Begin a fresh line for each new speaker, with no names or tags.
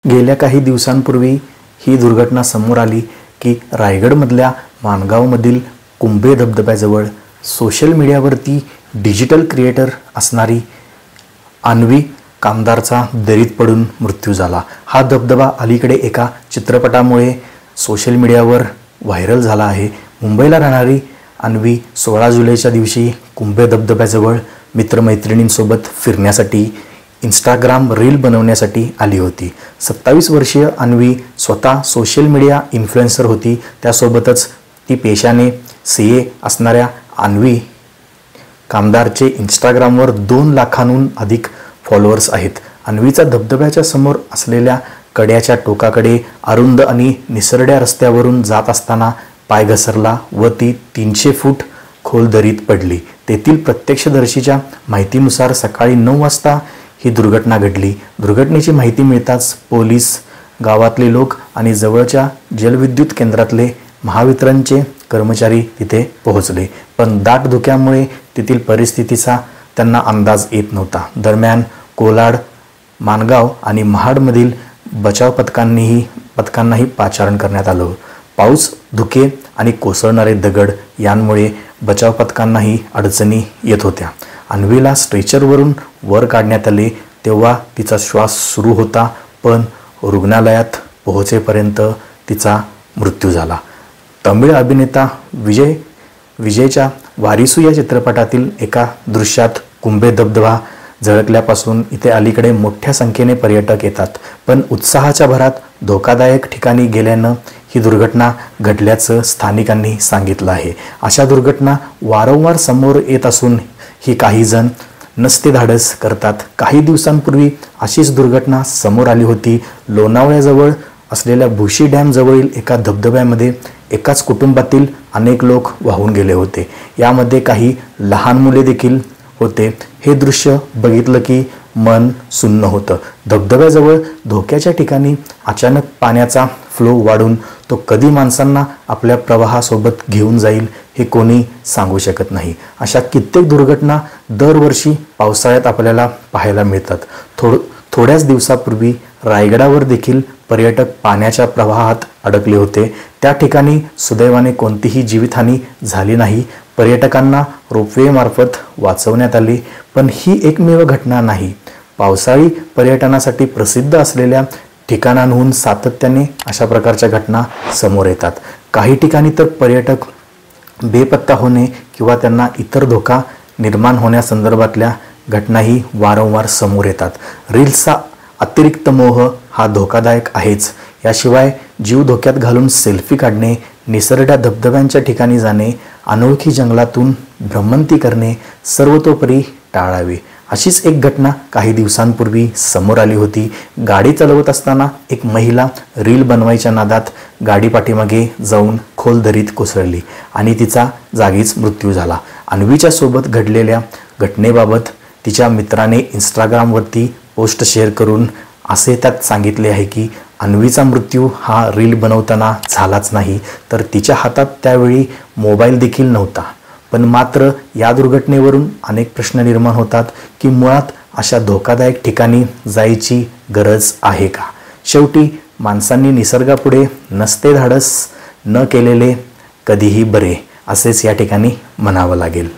गेल्या काही दिवसांपूर्वी ही दुर्घटना समोर आली की रायगडमधल्या माणगावमधील कुंभे धबधब्याजवळ सोशल मीडियावरती डिजिटल क्रिएटर असणारी अन्वी कामदारचा दरीत पडून मृत्यू झाला। हा धबधबा अलीकडे एका चित्रपटामुळे सोशल मीडियावर व्हायरल झाला आहे। मुंबईला राहणारी अन्वी 16 जुलैच्या दिवशी कुंभे धबधब्याजवळ मित्रमैत्रिणींसोबत फिरण्यासाठी इंस्टाग्राम रील बनवण्यासाठी आली होती। 27 वर्षीय अन्वी स्वतः सोशल मीडिया इन्फ्लुएन्सर होती। त्यासोबतच ती पेशाने सीए असणाऱ्या अन्वी कामदारचे इंस्टाग्रामवर 2 लाखांहून अधिक फॉलोअर्स आहेत। अन्वीचा धबधब्याच्या समोर असलेल्या कड्याच्या टोकाकडे अरुंद आणि निसरड्या रस्त्यावरून जात असताना पाय घसरला व ती 300 फूट खोल दरीत पडली। तेथील प्रत्यक्षदर्शीच्या माहितीनुसार सकाळी 9 वाजता ही दुर्घटना घडली। दुर्घटनेची माहिती मिळताच पोलीस, गावातले लोक आणि जवळच्या जलविद्युत केंद्रातले महावितरणचे कर्मचारी तिथे पोहोचले, पण दाट धुक्यामुळे तेथील परिस्थितीचा त्यांना अंदाज येत नव्हता। दरम्यान कोलाड, माणगाव आणि महाडमधील बचाव पथकांनाही पाचारण करण्यात आलं। पाऊस, धुके आणि कोसळणारे दगड यांमुळे बचाव पथकांनाही अडचणी येत होत्या। अन्वीला स्ट्रेचरवरून वर काढण्यात आले तेव्हा तिचा श्वास सुरू होता, पण रुग्णालयात पोहोचेपर्यंत तिचा मृत्यू झाला। तमिळ अभिनेता विजयच्या वारिसू या चित्रपटातील एका दृश्यात कुंभे धबधबा झळकल्यापासून इथे अलीकडे मोठ्या संख्येने पर्यटक येतात, पण उत्साहाच्या भरात धोकादायक ठिकाणी गेल्यानं ही दुर्घटना घडल्याचं स्थानिकांनी सांगितलं आहे। अशा दुर्घटना वारंवार समोर येत असून ही काही जण नसते धाडस करतात। काही दिवसांपूर्वी अशीच दुर्घटना समोर आली होती। लोणावळ्याजवळ असलेल्या भुशी डॅम जवळील एका धबधब्यामध्ये एकाच कुटुंबातील अनेक लोक वाहून गेले होते। यामध्ये काही लहान मुले देखील होते। हे दृश्य बघितलं की मन सुन्न होतं। धबधब्याजवळ धोक्याच्या ठिकाणी अचानक पाण्याचा फ्लो वाढून तो कधी माणसांना आपल्या प्रवाहासोबत घेऊन जाईल हे कोणी सांगू शकत नाही। अशा कित्येक दुर्घटना दरवर्षी पावसाळ्यात आपल्याला पाहायला मिळतात। थोड्याच दिवसापूर्वी रायगडावर देखील पर्यटक पाण्याच्या प्रवाहात अडकले होते। त्या ठिकाणी सुदैवाने कोणतीही जीवितहानी झाली नाही। पर्यटकांना रोपवे मार्फत वाचवण्यात आले, पण ही एकमेव घटना नाही। पावसाळी पर्यटनासाठी प्रसिद्ध असलेल्या ठिकाणांहून सातत्याने अशा प्रकारच्या घटना समोर येतात। काही ठिकाणी तर पर्यटक बेपत्ता होणे किंवा त्यांना इतर धोका निर्माण होण्यासंदर्भातल्या घटनाही वारंवार समोर येतात। रील्सचा अतिरिक्त मोह हा धोकादायक आहेच। याशिवाय जीव धोक्यात घालून सेल्फी काढणे, निसरड्या धबधब्यांच्या ठिकाणी जाणे, अनोळखी जंगलातून भ्रमंती करणे सर्वतोपरी टाळावे। अशीच एक घटना काही दिवसांपूर्वी समोर आली होती। गाडी चालवत असताना एक महिला रील बनवायच्या नादात गाडी पाठीमागे जाऊन खोल दरीत कोसळली आणि तिचा जागीच मृत्यू झाला। अन्वीच्या सोबत घडलेल्या घटनेबाबत तिच्या मित्राने इंस्टाग्रामवरती पोस्ट शेअर करून असे त्यात सांगितले आहे की अन्वीचा मृत्यू हा रील बनवताना झालाच नाही, तर तिच्या हातात त्यावेळी मोबाईल देखील नव्हता। पण मात्र या दुर्घटनेवरून अनेक प्रश्न निर्माण होतात की मुळात अशा धोकादायक ठिकाणी जायची गरज आहे का? शेवटी माणसांनी निसर्गापुढे नसते धाडस न केलेले कधीही बरे, असेच या ठिकाणी म्हणावं लागेल।